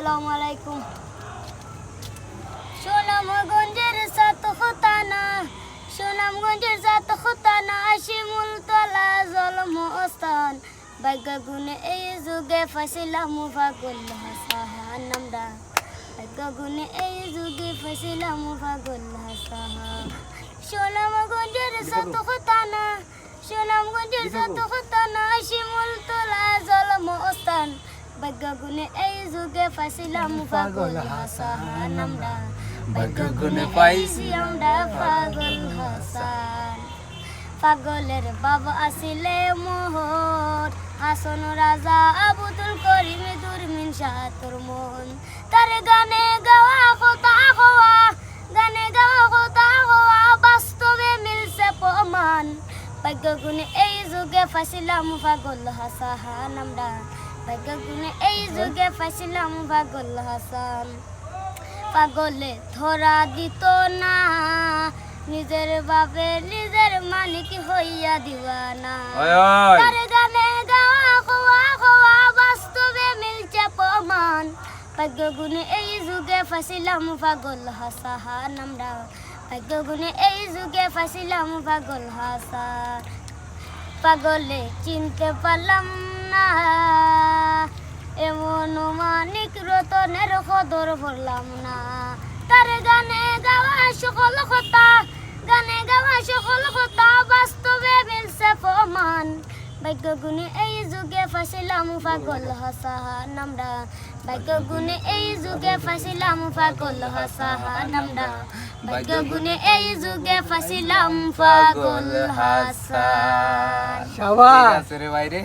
আসসালামু আলাইকুম। সুনামগঞ্জের সাত খতানা, সুনামগঞ্জের সাত খতানা, শিমুল তলা জলম স্থান। ভাগ্য গুণে এই যুগে ফাঁসিলাম পাগল হাসান আমরা। ভাগ্য গুণে এই যুগে ফাঁসিলাম পাগল হাসান। সুনামগঞ্জের সাত খতানা, সুনামগঞ্জের সাত খতানা, শিমুল তলা জলম স্থান। ভাগ্য গুণে এই যুগে ফাঁসিলাম পাগল হাসান আমরা। ভাগ্য গুণে পাইছি আমরা পাগল হাসান। পাগলের বাবা আসিলে মোহর, হাসন রাজা আবুদুল করিম দুরমিন সাতর মন। তার গানে গাওয়া কথা হওয়া, গানে গাওয়া কথা হওয়া, বাস্তবে মিলছে প্রমাণ। ভাগ্য গুণে এই যুগে ফাঁসিলাম পাগল হাসান আমরা। ভাগ্য গুণে এই যুগে ফাঁসিলাম পাগল হাসান। পাগলে ধরা দিত না, নিজের বাপে নিজের মালিক হইয়া দিওয়ানা। তার গানে গাওয়া খোয়া খোয়া, বাস্তবে মিলছে প্রমাণ। ভাগ্য গুণে এই যুগে ফাঁসিলাম পাগল হাসান আমরা। ভাগ্য গুণে এই যুগে ফাঁসিলাম পাগল হাসান। পাগলে চিনতে পারলাম না, এমন মানিক রতনের কদর করলাম না। তার গানে গাওয়া সকল কথা, গানে গাওয়া সকল কথা, বাস্তবে মিলছে প্রমাণ। ভাগ্য গুণে এই যুগে ফাঁসিলাম পাগল হাসান আমরা। ভাগ্য গুণে এই যুগে ফাঁসিলাম পাগল হাসান আমরা। ভাগ্য গুণে এই যুগে ফাঁসিলাম পাগল হাসান। শাবাশ রে ভাই রে।